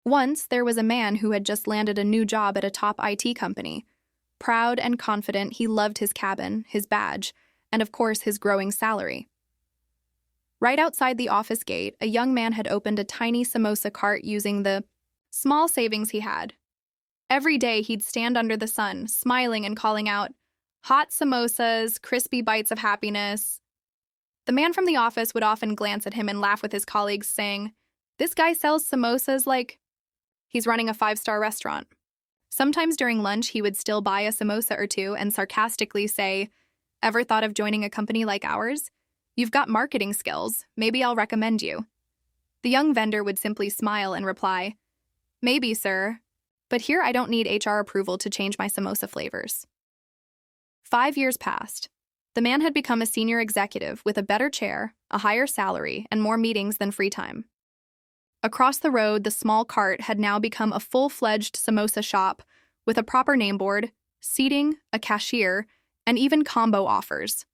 Once, there was a man who had just landed a new job at a top IT company. Proud and confident, he loved his cabin, his badge, and of course his growing salary. Right outside the office gate, a young man had opened a tiny samosa cart using the small savings he had. Every day he'd stand under the sun, smiling and calling out, "Hot samosas, crispy bites of happiness." The man from the office would often glance at him and laugh with his colleagues, saying, "This guy sells samosas like he's running a five-star restaurant." Sometimes during lunch, he would still buy a samosa or two and sarcastically say, "Ever thought of joining a company like ours? You've got marketing skills. Maybe I'll recommend you." The young vendor would simply smile and reply, "Maybe, sir, but here I don't need HR approval to change my samosa flavors." 5 years passed. The man had become a senior executive with a better chair, a higher salary, and more meetings than free time. Across the road, the small cart had now become a full-fledged samosa shop with a proper name board, seating, a cashier, and even combo offers.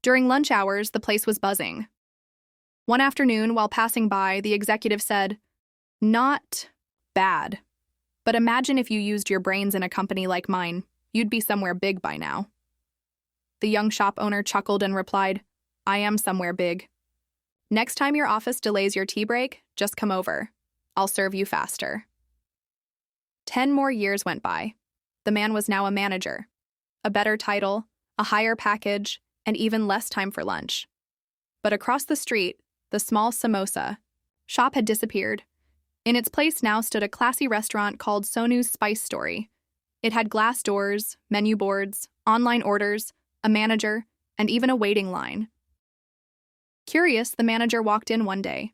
During lunch hours, the place was buzzing. One afternoon, while passing by, the executive said, "Not bad. But imagine if you used your brains in a company like mine. You'd be somewhere big by now." The young shop owner chuckled and replied, "I am somewhere big. Next time your office delays your tea break, just come over. I'll serve you faster." 10 more years went by. The man was now a manager. A better title, a higher package, and even less time for lunch. But across the street, the small samosa shop had disappeared. In its place now stood a classy restaurant called Sonu's Spice Story. It had glass doors, menu boards, online orders, a manager, and even a waiting line. Curious, the manager walked in one day.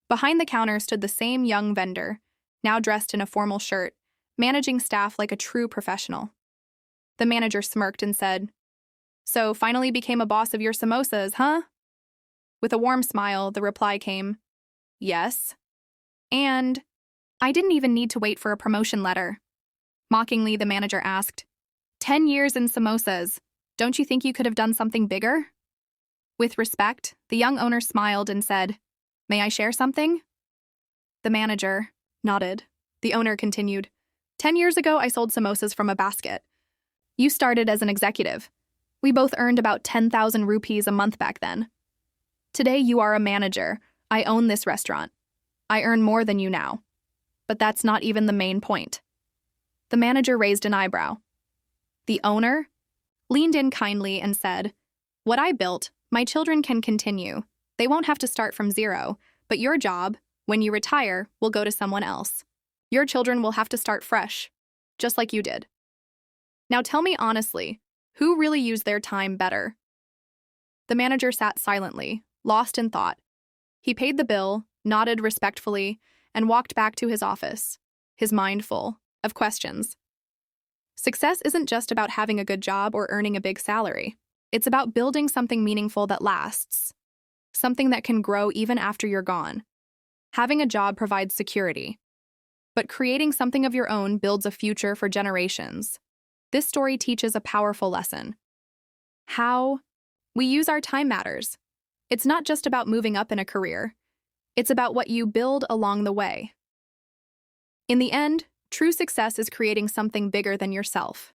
Behind the counter stood the same young vendor, now dressed in a formal shirt, managing staff like a true professional. The manager smirked and said, "So finally became a boss of your samosas, huh?" With a warm smile, the reply came, "Yes. And I didn't even need to wait for a promotion letter." Mockingly, the manager asked, 10 years in samosas. Don't you think you could have done something bigger?" With respect, the young owner smiled and said, "May I share something?" The manager nodded. The owner continued, 10 years ago, I sold samosas from a basket. You started as an executive. We both earned about 10,000 rupees a month back then. Today, you are a manager. I own this restaurant. I earn more than you now. But that's not even the main point." The manager raised an eyebrow. The owner leaned in kindly and said, "What I built, my children can continue. They won't have to start from zero, but your job, when you retire, will go to someone else. Your children will have to start fresh, just like you did. Now tell me honestly, who really used their time better?" The manager sat silently, lost in thought. He paid the bill, nodded respectfully, and walked back to his office, his mind full of questions. Success isn't just about having a good job or earning a big salary. It's about building something meaningful that lasts, something that can grow even after you're gone. Having a job provides security, but creating something of your own builds a future for generations. This story teaches a powerful lesson. How we use our time matters. It's not just about moving up in a career. It's about what you build along the way. In the end, true success is creating something bigger than yourself.